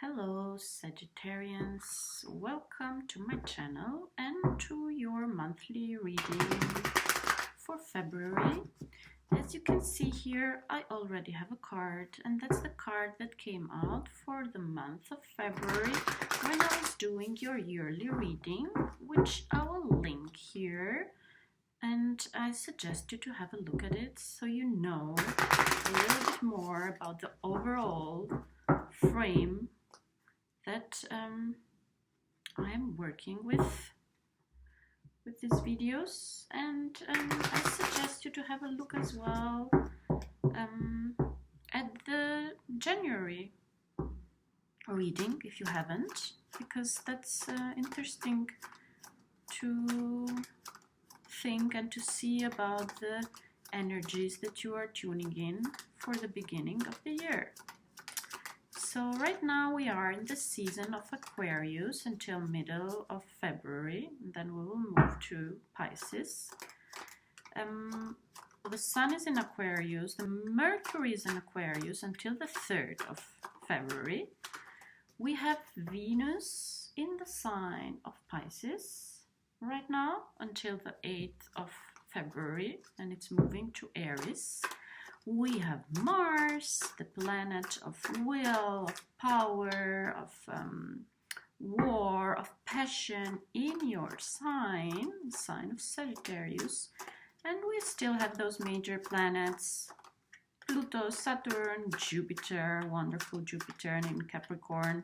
Hello Sagittarians, welcome to my channel and to your monthly reading for February. As you can see here, I already have a card, and that's the card that came out for the month of February when I was doing your yearly reading, which I will link here, and I suggest you to have a look at it so you know a little bit more about the overall frame that I am working with these videos, and I suggest you to have a look as well at the January reading if you haven't, because that's interesting to think and to see about the energies that you are tuning in for the beginning of the year. So right now we are in the season of Aquarius until middle of February, and then we will move to Pisces. The Sun is in Aquarius, the Mercury is in Aquarius until the 3rd of February. We have Venus in the sign of Pisces right now until the 8th of February, and it's moving to Aries. We have Mars, the planet of will, of power, of war, of passion in your sign of Sagittarius. And we still have those major planets, Pluto, Saturn, Jupiter, wonderful Jupiter in Capricorn.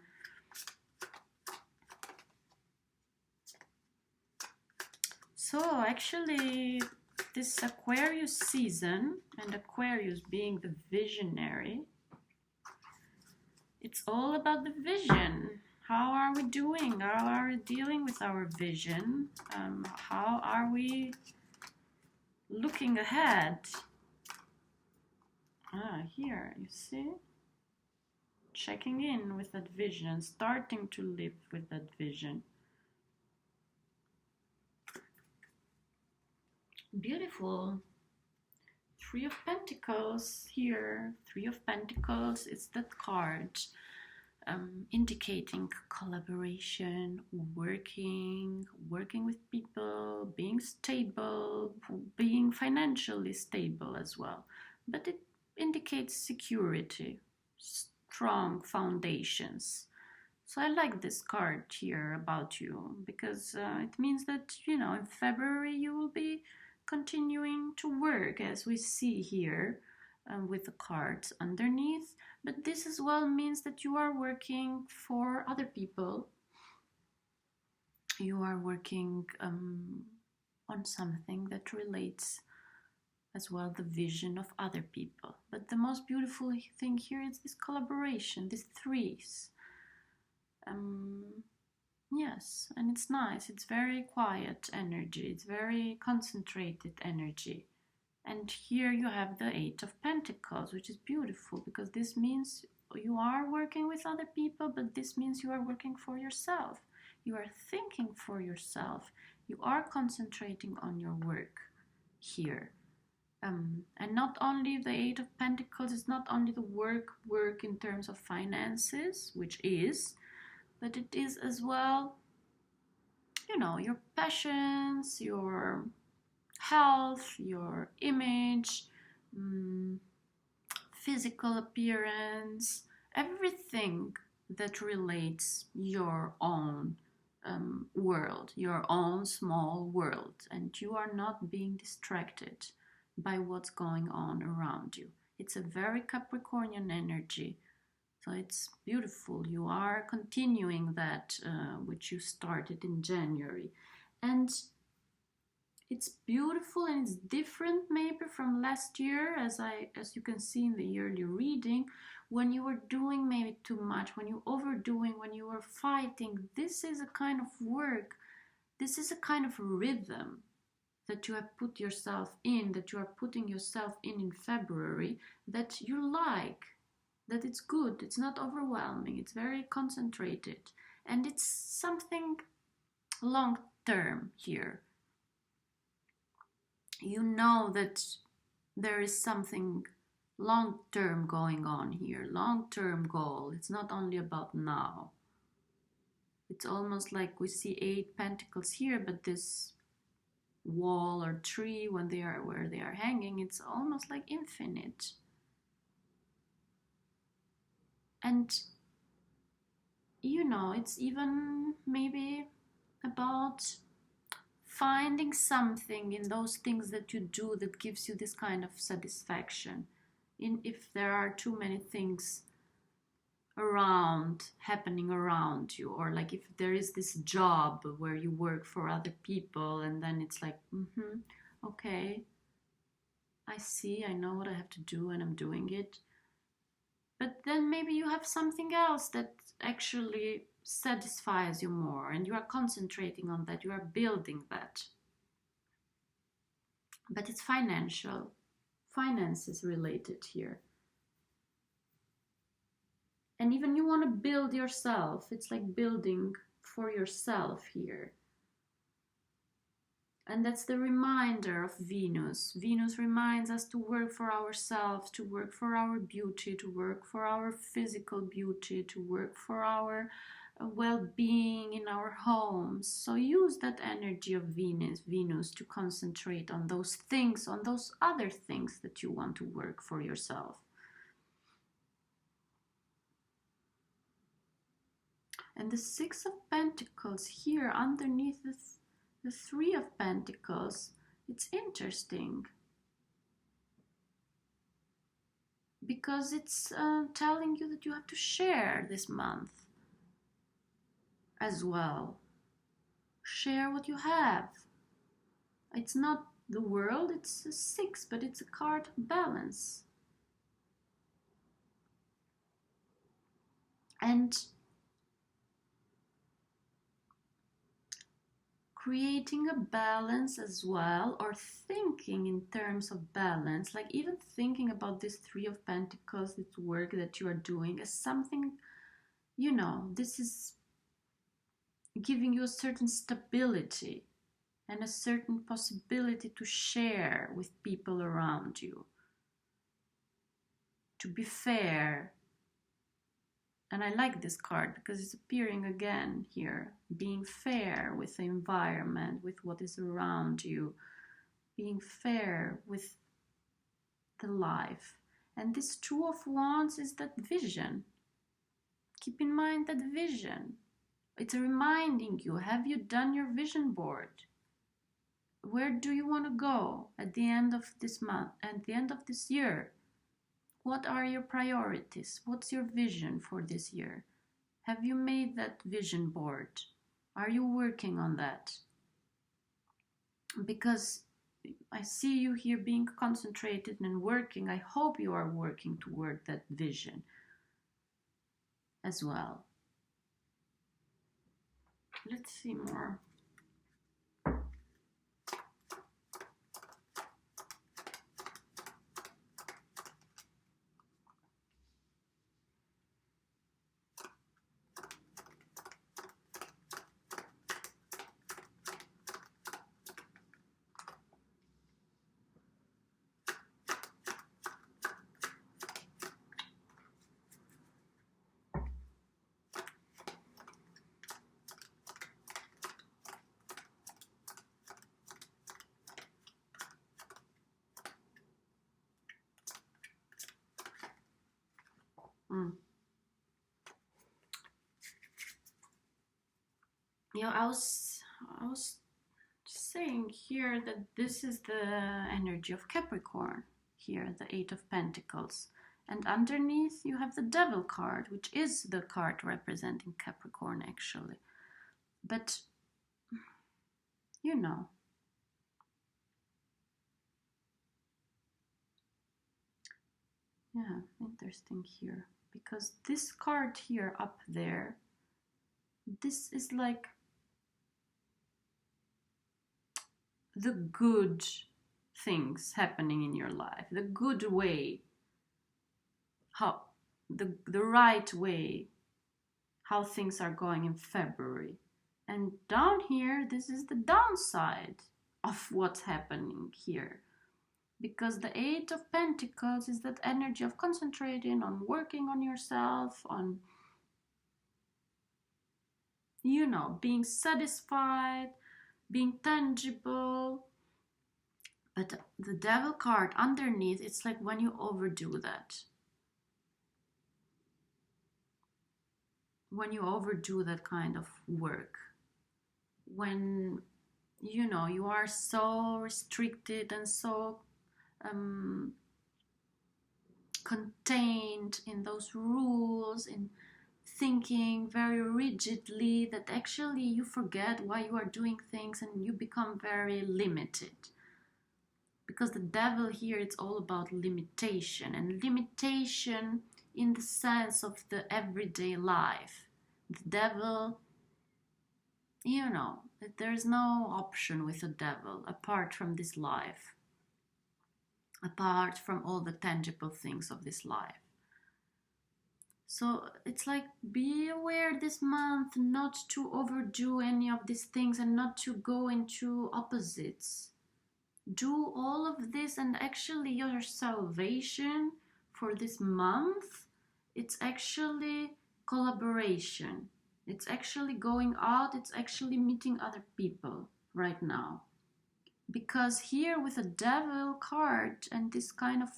So actually, this Aquarius season, and Aquarius being the visionary, it's all about the vision. How are we doing? How are we dealing with our vision? How are we looking ahead? Here, you see? Checking in with that vision, starting to live with that vision. Beautiful. 3 of Pentacles here. 3 of Pentacles is that card indicating collaboration, working with people, being stable, being financially stable as well. But it indicates security, strong foundations. So I like this card here about you, because it means that, you know, in February you will be continuing to work, as we see here with the cards underneath. But this as well means that you are working for other people. You are working on something that relates as well the vision of other people. But the most beautiful thing here is this collaboration, these threes. Yes, and it's nice. It's very quiet energy. It's very concentrated energy. And here you have the 8 of Pentacles, which is beautiful, because this means you are working with other people, but this means you are working for yourself. You are thinking for yourself. You are concentrating on your work here. And not only the 8 of Pentacles is not only the work in terms of finances, which is, but it is as well, you know, your passions, your health, your image, physical appearance, everything that relates your own world, your own small world, and you are not being distracted by what's going on around you. It's a very Capricornian energy. So it's beautiful. You are continuing that which you started in January. And it's beautiful, and it's different maybe from last year, as you can see in the yearly reading, when you were doing maybe too much, when you overdoing, when you were fighting. This is a kind of work, this is a kind of rhythm that you have put yourself in, that you are putting yourself in February, that you like. That it's good, it's not overwhelming, it's very concentrated, and it's something long term here. You know that there is something long term going on here, long term goal. It's not only about now. It's almost like we see 8 pentacles here, but this wall or tree, when they are where they are hanging, it's almost like infinite. And you know, it's even maybe about finding something in those things that you do that gives you this kind of satisfaction. If there are too many things around happening around you, or like if there is this job where you work for other people and then it's like, okay, I see, I know what I have to do and I'm doing it. But then maybe you have something else that actually satisfies you more and you are concentrating on that, you are building that. But it's financial, finances related here. And even you want to build yourself, it's like building for yourself here. And that's the reminder of Venus. Venus reminds us to work for ourselves, to work for our beauty, to work for our physical beauty, to work for our well-being in our homes. So use that energy of Venus to concentrate on those things, on those other things that you want to work for yourself. And the Six of Pentacles here underneath the Three of Pentacles, it's interesting because it's telling you that you have to share this month as well. Share what you have. It's not the world, it's a 6, but it's a card of balance. And creating a balance as well, or thinking in terms of balance, like even thinking about this Three of Pentacles, this work that you are doing as something, you know, this is giving you a certain stability and a certain possibility to share with people around you, to be fair. And I like this card because it's appearing again here, being fair with the environment, with what is around you, being fair with the life. And this Two of Wands is that vision. Keep in mind that vision. It's reminding you, have you done your vision board? Where do you want to go at the end of this month, at the end of this year? What are your priorities? What's your vision for this year? Have you made that vision board? Are you working on that? Because I see you here being concentrated and working. I hope you are working toward that vision as well. Let's see more. Yeah, I was saying here that this is the energy of Capricorn here, the Eight of Pentacles. And underneath you have the Devil card, which is the card representing Capricorn actually. But, you know, yeah, interesting here. Because this card here up there, this is like the good things happening in your life, the good way, how the right way, how things are going in February. And down here, this is the downside of what's happening here. Because the Eight of Pentacles is that energy of concentrating on working on yourself, on, you know, being satisfied, being tangible. But the Devil card underneath, it's like when you overdo that. When you overdo that kind of work. When, you know, you are so restricted and so contained in those rules, in thinking very rigidly, that actually you forget why you are doing things and you become very limited. Because the Devil here, it's all about limitation, and limitation in the sense of the everyday life. The Devil, you know, that there's no option with the Devil apart from this life, apart from all the tangible things of this life. So it's like, be aware this month not to overdo any of these things and not to go into opposites. Do all of this, and actually your salvation for this month, it's actually collaboration. It's actually going out, it's actually meeting other people right now. Because here with a Devil card and this kind of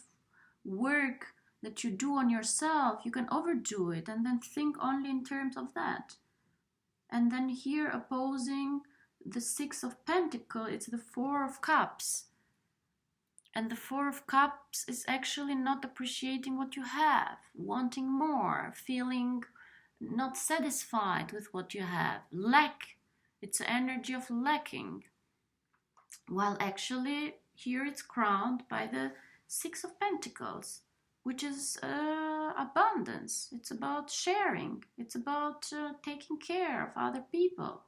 work that you do on yourself, you can overdo it and then think only in terms of that. And then here opposing the Six of Pentacles, it's the Four of Cups. And the Four of Cups is actually not appreciating what you have, wanting more, feeling not satisfied with what you have, lack. It's the energy of lacking. While actually here it's crowned by the Six of Pentacles, which is abundance. It's about sharing. It's about taking care of other people.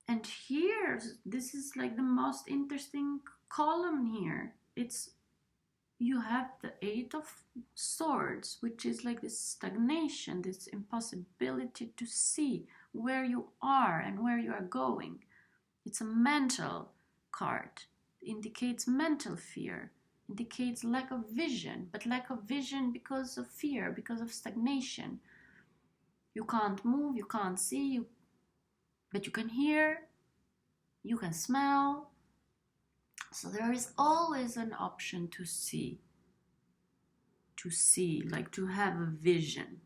And here, this is like the most interesting column here. It's, you have the Eight of Swords, which is like this stagnation, this impossibility to see where you are and where you are going. It's a mental card. It indicates mental fear, indicates lack of vision, but lack of vision because of fear, because of stagnation. You can't move, you can't see, but you can hear, you can smell. So there is always an option to see, like to have a vision.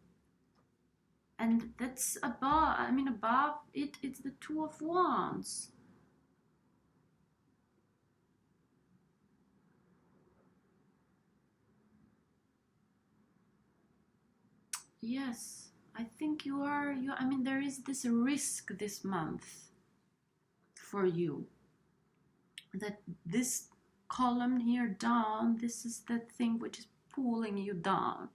And that's above, I mean, above it, it's the Two of Wands. Yes, I think I mean, there is this risk this month for you. That this column here down, this is the thing which is pulling you down.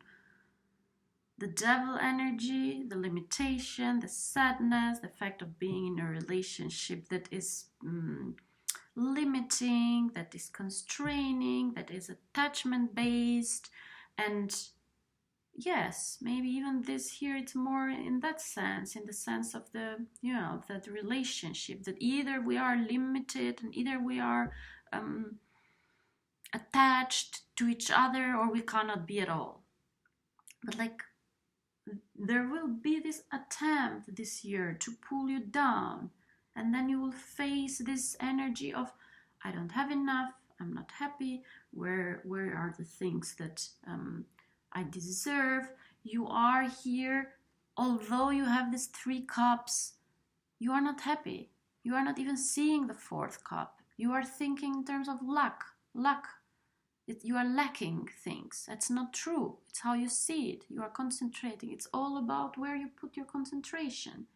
The Devil energy, the limitation, the sadness, the fact of being in a relationship that is limiting, that is constraining, that is attachment based. And yes, maybe even this here, it's more in that sense, in the sense of the, you know, that relationship, that either we are limited and either we are attached to each other, or we cannot be at all. But like, there will be this attempt this year to pull you down, and then you will face this energy of, I don't have enough, I'm not happy, where are the things that I deserve. You are here, although you have these Three Cups, you are not happy. You are not even seeing the Fourth Cup. You are thinking in terms of luck. You are lacking things. That's not true. It's how you see it. You are concentrating. It's all about where you put your concentration.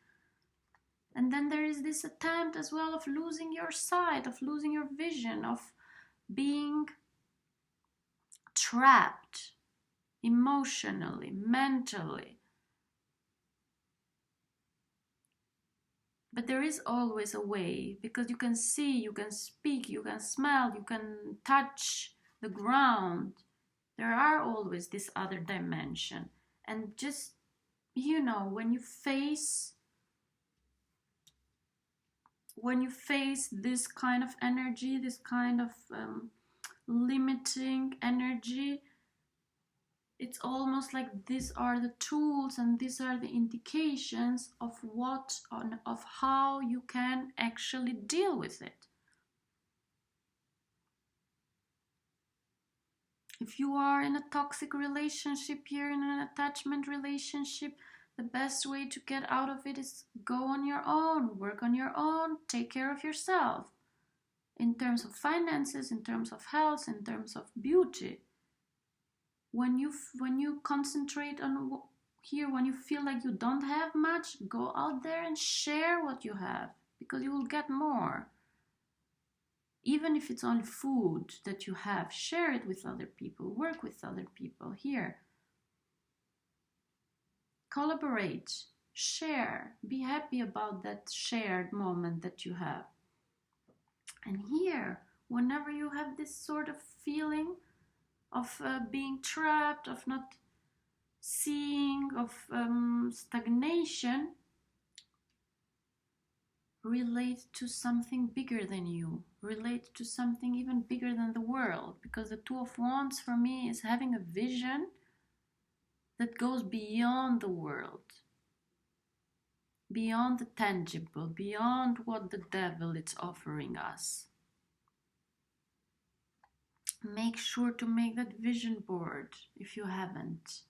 And then there is this attempt as well of losing your sight, of losing your vision, of being trapped emotionally, mentally. But there is always a way, because you can see, you can speak, you can smell, you can touch the ground. There are always this other dimension. And just, you know, when you face this kind of energy, this kind of limiting energy, it's almost like these are the tools and these are the indications of of how you can actually deal with it. If you are in a toxic relationship, you're in an attachment relationship, the best way to get out of it is go on your own, work on your own, take care of yourself. In terms of finances, in terms of health, in terms of beauty. When you concentrate on here, when you feel like you don't have much, go out there and share what you have, because you will get more. Even if it's only food that you have, share it with other people, work with other people. Here, collaborate, share, be happy about that shared moment that you have. And here, whenever you have this sort of feeling of being trapped, of not seeing, of stagnation, relate to something bigger than you, relate to something even bigger than the world, because the Two of Wands for me is having a vision that goes beyond the world, beyond the tangible, beyond what the devil is offering us. Make sure to make that vision board if you haven't,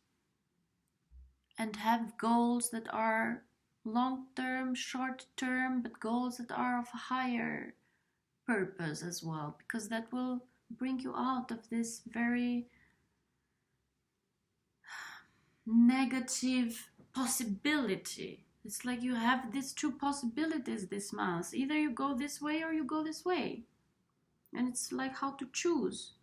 and have goals that are long-term, short-term, but goals that are of a higher purpose as well, because that will bring you out of this very negative possibility. It's like you have these two possibilities this month. Either you go this way or you go this way. And it's like how to choose.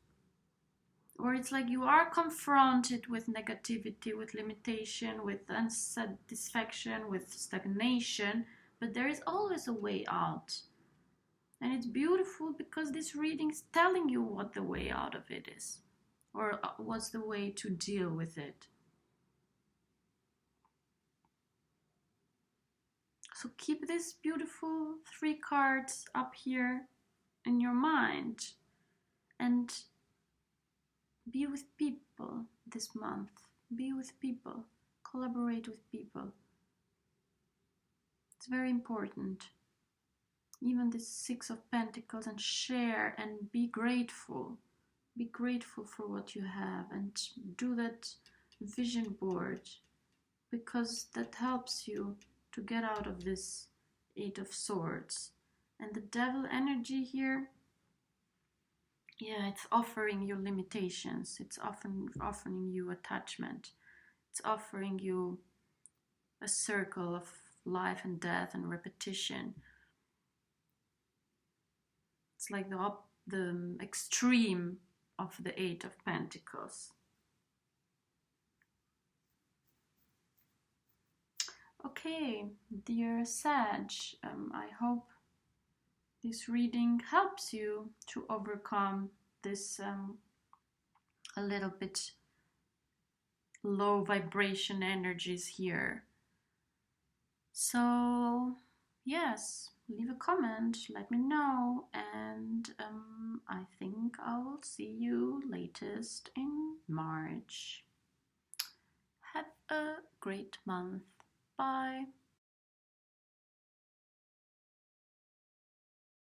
Or it's like you are confronted with negativity, with limitation, with unsatisfaction, with stagnation, but there is always a way out. And it's beautiful because this reading is telling you what the way out of it is, or what's the way to deal with it. So keep these beautiful 3 cards up here in your mind, and be with people this month. Be with people. Collaborate with people. It's very important. Even this 6 of Pentacles, and share and be grateful. Be grateful for what you have, and do that vision board, because that helps you to get out of this 8 of Swords. And the Devil energy here, yeah, it's offering you limitations. It's often offering you attachment. It's offering you a circle of life and death and repetition. It's like the extreme of the 8 of Pentacles. Okay, dear Sag, I hope this reading helps you to overcome this a little bit low vibration energies here. So yes, leave a comment, let me know, and I think I will see you latest in March. Have a great month. Bye.